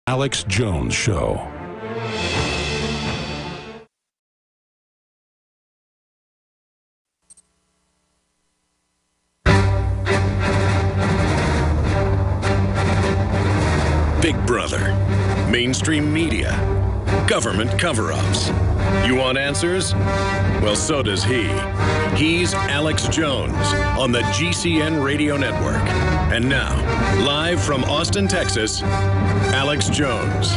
Alex Jones Show. Big Brother, mainstream media, government cover-ups. You want answers? Well, so does he. He's Alex Jones on the GCN Radio Network. And now, live from Austin, Texas, Alex Jones.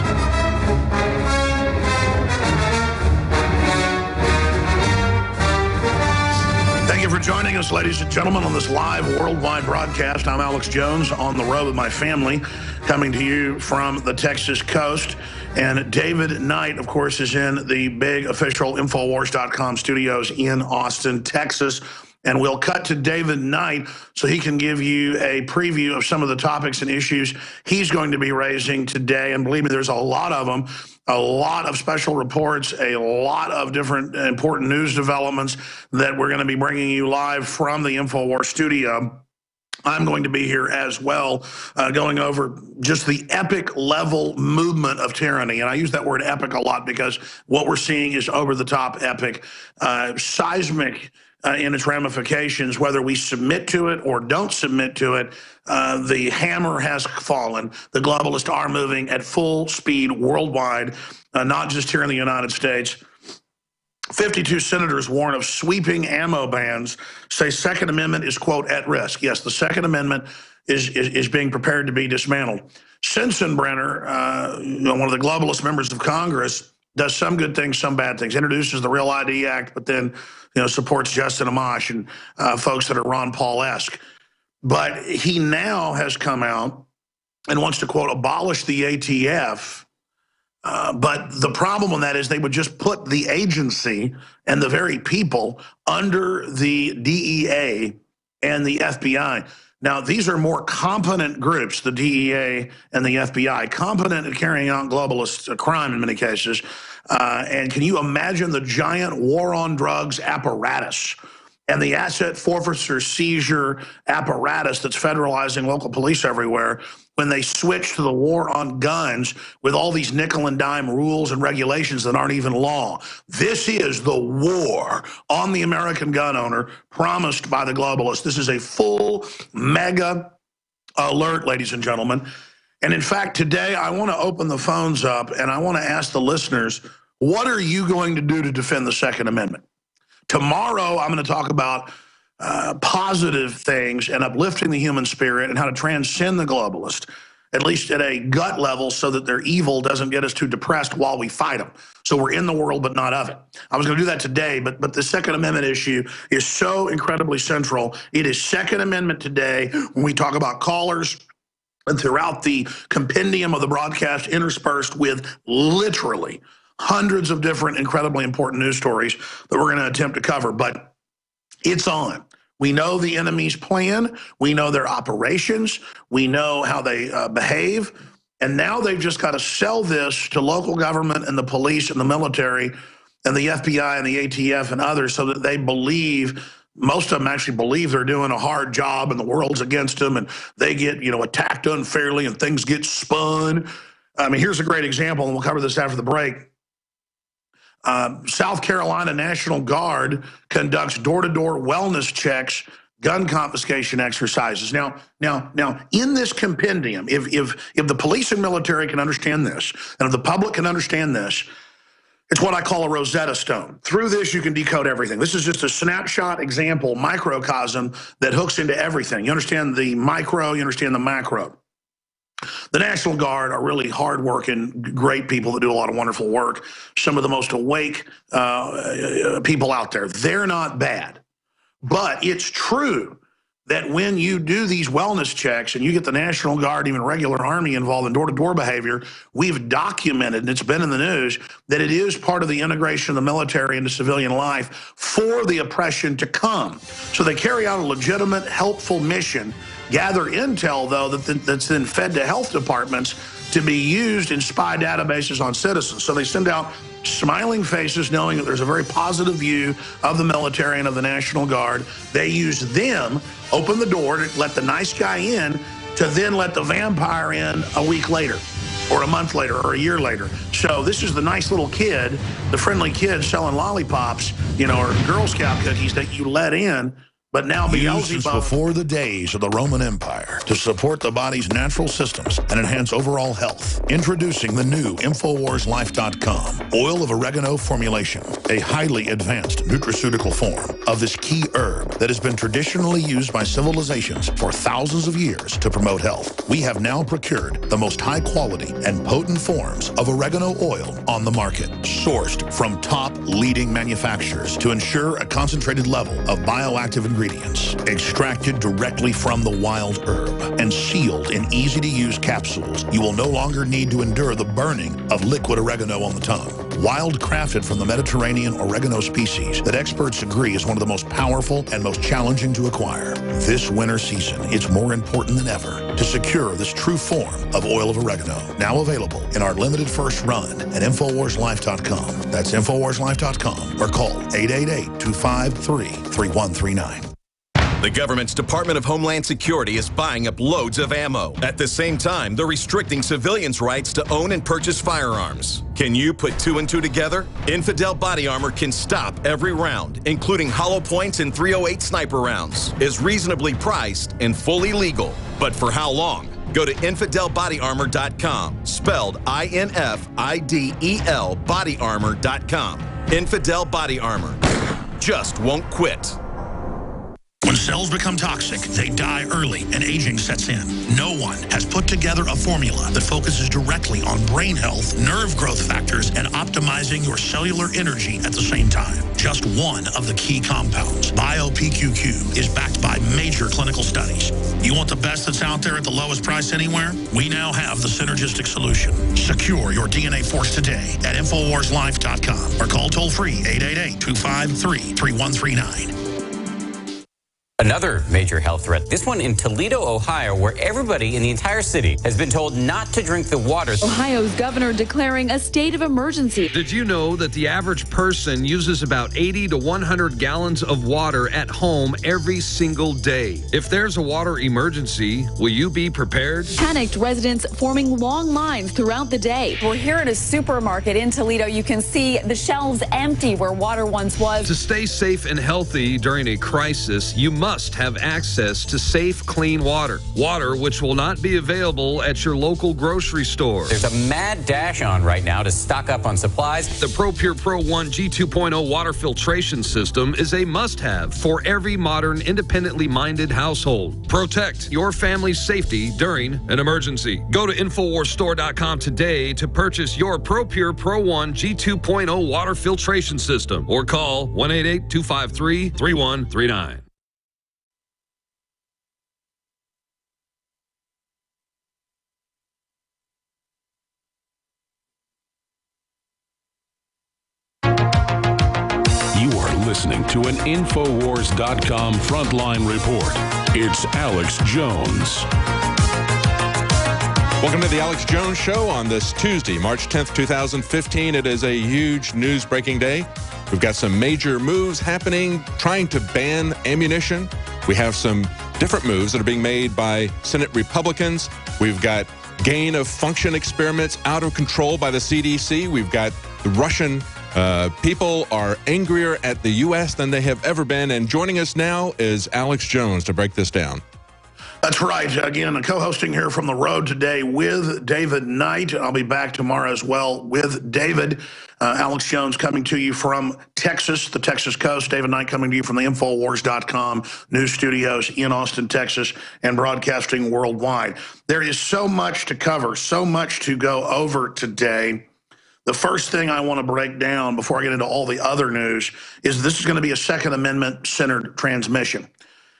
Thank you for joining us, ladies and gentlemen, on this live worldwide broadcast. I'm Alex Jones, on the road with my family, coming to you from the Texas coast. And David Knight, of course, is in the big official Infowars.com studios in Austin, Texas. And we'll cut to David Knight so he can give you a preview of some of the topics and issues he's going to be raising today. And believe me, there's a lot of them, a lot of special reports, a lot of different important news developments that we're going to be bringing you live from the Infowars studio. I'm going to be here as well, going over just the epic level movement of tyranny. And I use that word epic a lot because what we're seeing is over-the-top epic, seismic in its ramifications. Whether we submit to it or don't submit to it, the hammer has fallen. The globalists are moving at full speed worldwide, not just here in the United States. 52 senators warn of sweeping ammo bans, say Second Amendment is, quote, at risk. Yes, the Second Amendment is being prepared to be dismantled. Sensenbrenner, one of the globalist members of Congress, does some good things, some bad things, introduces the Real ID Act, but then supports Justin Amash and folks that are Ron Paul-esque. But he now has come out and wants to, quote, abolish the ATF. But the problem with that is they would just put the agency and the very people under the DEA and the FBI. Now, these are more competent groups, the DEA and the FBI, competent at carrying out globalist crime in many cases. And can you imagine the giant war on drugs apparatus and the asset forfeiture seizure apparatus that's federalizing local police everywhere when they switch to the war on guns with all these nickel and dime rules and regulations that aren't even law? This is the war on the American gun owner promised by the globalists. This is a full mega alert, ladies and gentlemen. And in fact, today I want to open the phones up and I want to ask the listeners, what are you going to do to defend the Second Amendment? Tomorrow, I'm going to talk about positive things and uplifting the human spirit and how to transcend the globalist, at least at a gut level, so that their evil doesn't get us too depressed while we fight them. So we're in the world, but not of it. I was going to do that today, but the Second Amendment issue is so incredibly central. It is Second Amendment today when we talk about callers and throughout the compendium of the broadcast interspersed with literally hundreds of different incredibly important news stories that we're going to attempt to cover, but it's on. We know the enemy's plan. We know their operations. We know how they behave. And now they've just got to sell this to local government and the police and the military and the FBI and the ATF and others so that they believe, most of them actually believe they're doing a hard job and the world's against them and they get, attacked unfairly and things get spun. I mean, here's a great example, and we'll cover this after the break. South Carolina National Guard conducts door-to-door wellness checks, gun confiscation exercises. Now, in this compendium, if the police and military can understand this, and if the public can understand this, it's what I call a Rosetta Stone. Through this, you can decode everything. This is just a snapshot example, microcosm that hooks into everything. You understand the micro, you understand the macro. The National Guard are really hardworking, great people that do a lot of wonderful work. Some of the most awake people out there. They're not bad. But it's true that when you do these wellness checks and you get the National Guard, even regular Army involved in door-to-door behavior, we've documented, and it's been in the news, that it is part of the integration of the military into civilian life for the oppression to come. So they carry out a legitimate, helpful mission, gather intel, though, that's then fed to health departments to be used in spy databases on citizens. So they send out smiling faces knowing that there's a very positive view of the military and of the National Guard. They use them, open the door to let the nice guy in, to then let the vampire in a week later or a month later or a year later. So this is the nice little kid, the friendly kid selling lollipops, you know, or Girl Scout cookies that you let in. But now Used before the days of the Roman Empire to support the body's natural systems and enhance overall health. Introducing the new InfoWarsLife.com oil of oregano formulation, a highly advanced nutraceutical form of this key herb that has been traditionally used by civilizations for thousands of years to promote health. We have now procured the most high quality and potent forms of oregano oil on the market, sourced from top leading manufacturers to ensure a concentrated level of bioactive ingredients extracted directly from the wild herb and sealed in easy-to-use capsules. You will no longer need to endure the burning of liquid oregano on the tongue. Wild crafted from the Mediterranean oregano species that experts agree is one of the most powerful and most challenging to acquire. This winter season, it's more important than ever to secure this true form of oil of oregano. Now available in our limited first run at InfoWarsLife.com. That's InfoWarsLife.com or call 888-253-3139. The government's Department of Homeland Security is buying up loads of ammo. At the same time, they're restricting civilians' rights to own and purchase firearms. Can you put two and two together? Infidel Body Armor can stop every round, including hollow points and .308 sniper rounds, is reasonably priced and fully legal. But for how long? Go to InfidelBodyArmor.com, spelled INFIDEL bodyarmor.com. Infidel Body Armor just won't quit. When cells become toxic, they die early and aging sets in. No one has put together a formula that focuses directly on brain health, nerve growth factors, and optimizing your cellular energy at the same time. Just one of the key compounds, BioPQQ, is backed by major clinical studies. You want the best that's out there at the lowest price anywhere? We now have the synergistic solution. Secure your DNA force today at InfoWarsLife.com or call toll-free 888-253-3139. Another major health threat, this one in Toledo, Ohio, where everybody in the entire city has been told not to drink the water. Ohio's governor declaring a state of emergency. Did you know that the average person uses about 80 to 100 gallons of water at home every single day? If there's a water emergency, will you be prepared? Panicked residents forming long lines throughout the day. We're here at a supermarket in Toledo. You can see the shelves empty where water once was. To stay safe and healthy during a crisis, you must have access to safe, clean water. Water which will not be available at your local grocery store. There's a mad dash on right now to stock up on supplies. The ProPure Pro 1 G2.0 water filtration system is a must-have for every modern, independently minded household. Protect your family's safety during an emergency. Go to InfoWarsStore.com today to purchase your ProPure Pro 1 G2.0 water filtration system or call 1-888-253-3139. Listening to an InfoWars.com frontline report. It's Alex Jones. Welcome to the Alex Jones Show on this Tuesday, March 10th, 2015. It is a huge news-breaking day. We've got some major moves happening, trying to ban ammunition. We have some different moves that are being made by Senate Republicans. We've got gain-of-function experiments out of control by the CDC. We've got the Russian people are angrier at the U.S. than they have ever been. And joining us now is Alex Jones to break this down. That's right. Again, co-hosting here from the road today with David Knight. I'll be back tomorrow as well with David. Alex Jones coming to you from Texas, the Texas coast. David Knight coming to you from the InfoWars.com news studios in Austin, Texas, and broadcasting worldwide. There is so much to cover, so much to go over today. The first thing I want to break down before I get into all the other news is this is going to be a Second Amendment-centered transmission.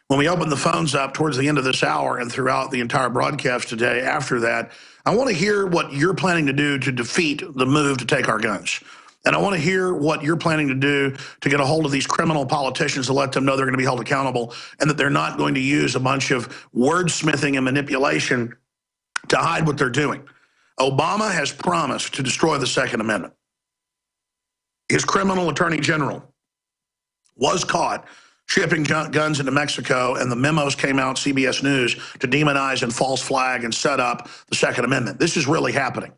When we open the phones up towards the end of this hour and throughout the entire broadcast today after that, I want to hear what you're planning to do to defeat the move to take our guns. And I want to hear what you're planning to do to get a hold of these criminal politicians to let them know they're going to be held accountable and that they're not going to use a bunch of wordsmithing and manipulation to hide what they're doing. Obama has promised to destroy the Second Amendment. His criminal attorney general was caught shipping guns into Mexico, and the memos came out, CBS News, to demonize and false flag and set up the Second Amendment. This is really happening.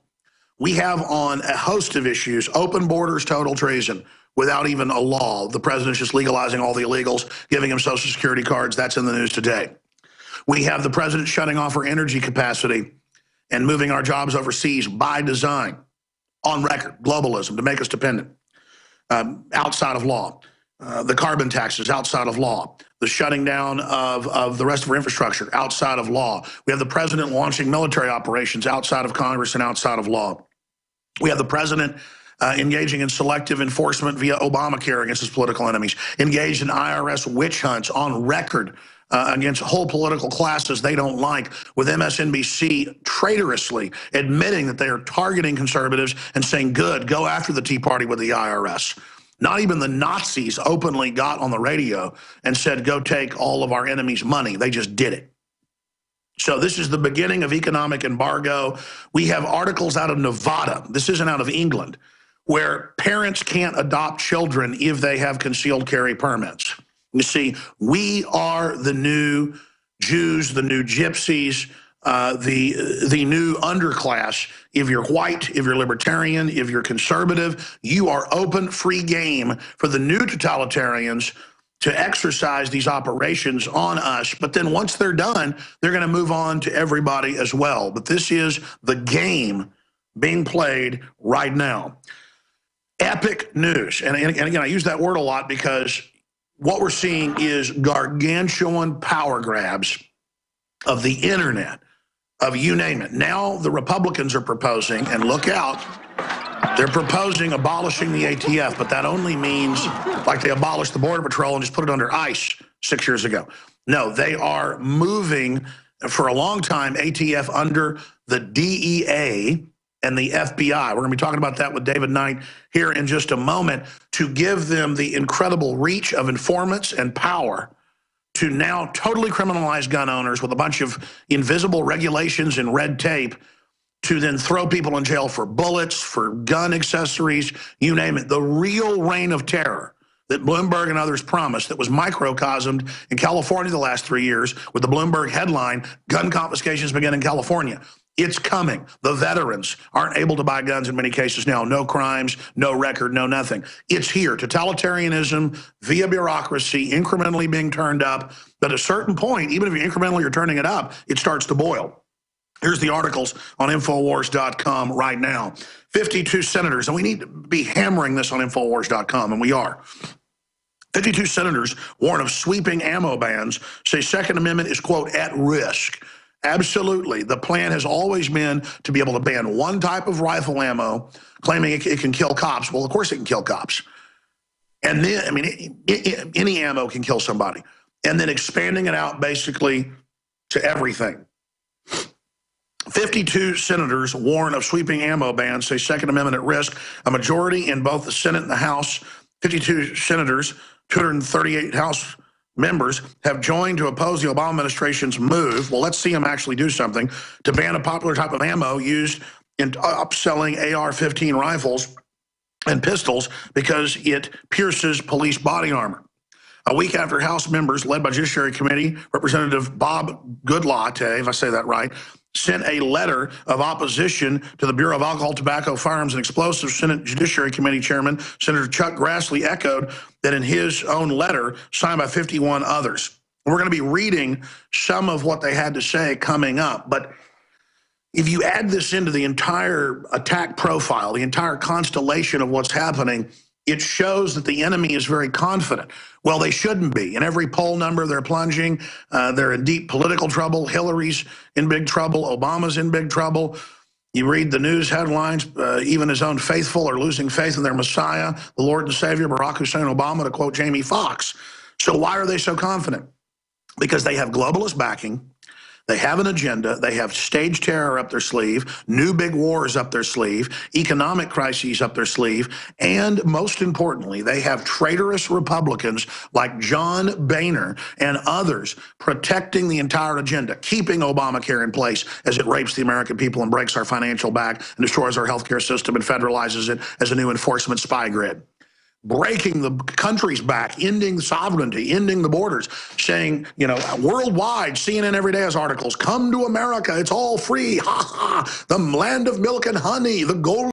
We have on a host of issues, open borders, total treason, without even a law. The president's just legalizing all the illegals, giving them Social Security cards. That's in the news today. We have the president shutting off our energy capacity and moving our jobs overseas by design, on record, globalism, to make us dependent, outside of law. The carbon taxes, outside of law. The shutting down of the rest of our infrastructure, outside of law. We have the president launching military operations outside of Congress and outside of law. We have the president engaging in selective enforcement via Obamacare against his political enemies, engaged in IRS witch hunts on record against whole political classes they don't like, with MSNBC traitorously admitting that they are targeting conservatives and saying, good, go after the Tea Party with the IRS. Not even the Nazis openly got on the radio and said, go take all of our enemies' money. They just did it. So this is the beginning of economic embargo. We have articles out of Nevada, this isn't out of England, where parents can't adopt children if they have concealed carry permits. You see, we are the new Jews, the new gypsies, the new underclass. If you're white, if you're libertarian, if you're conservative, you are open, free game for the new totalitarians to exercise these operations on us. But then once they're done, they're going to move on to everybody as well. But this is the game being played right now. Epic news. And again, I use that word a lot because what we're seeing is gargantuan power grabs of the internet, of you name it. Now the Republicans are proposing, and look out, they're proposing abolishing the ATF, but that only means like they abolished the Border Patrol and just put it under ICE 6 years ago. No, they are moving for a long time ATF under the DEA and the FBI. We're going to be talking about that with David Knight here in just a moment, to give them the incredible reach of informants and power to now totally criminalize gun owners with a bunch of invisible regulations and red tape, to then throw people in jail for bullets, for gun accessories, you name it. The real reign of terror that Bloomberg and others promised, that was microcosmed in California the last 3 years with the Bloomberg headline, gun confiscations begin in California. It's coming. The veterans aren't able to buy guns in many cases now. No crimes, no record, no nothing. It's here. Totalitarianism via bureaucracy, incrementally being turned up. But at a certain point, even if you incrementally are turning it up, it starts to boil. Here's the articles on Infowars.com right now. 52 senators, and we need to be hammering this on Infowars.com, and we are. 52 senators warn of sweeping ammo bans, say Second Amendment is, quote, at risk. Absolutely. The plan has always been to be able to ban one type of rifle ammo, claiming it can kill cops. Well, of course it can kill cops. And then, I mean, any ammo can kill somebody. And then expanding it out basically to everything. 52 senators warn of sweeping ammo bans, say Second Amendment at risk. A majority in both the Senate and the House, 52 senators, 238 House members have joined to oppose the Obama administration's move. Well, let's see them actually do something to ban a popular type of ammo used in upselling AR-15 rifles and pistols because it pierces police body armor. A week after House members led by Judiciary Committee, Representative Bob Goodlatte, if I say that right, sent a letter of opposition to the Bureau of Alcohol, Tobacco, Firearms, and Explosives. Senate Judiciary Committee Chairman Senator Chuck Grassley echoed that in his own letter, signed by 51 others. We're going to be reading some of what they had to say coming up. But if you add this into the entire attack profile, the entire constellation of what's happening, it shows that the enemy is very confident. Well, they shouldn't be. In every poll number, they're plunging. They're in deep political trouble. Hillary's in big trouble. Obama's in big trouble. You read the news headlines, even his own faithful are losing faith in their Messiah, the Lord and Savior, Barack Hussein Obama, to quote Jamie Foxx. So why are they so confident? Because they have globalist backing. They have an agenda. They have staged terror up their sleeve, new big wars up their sleeve, economic crises up their sleeve, and most importantly, they have traitorous Republicans like John Boehner and others protecting the entire agenda, keeping Obamacare in place as it rapes the American people and breaks our financial back and destroys our healthcare system and federalizes it as a new enforcement spy grid. breaking the country's back, ending sovereignty, ending the borders, saying, you know, worldwide, CNN every day has articles, come to America, it's all free, ha ha, the land of milk and honey, the gold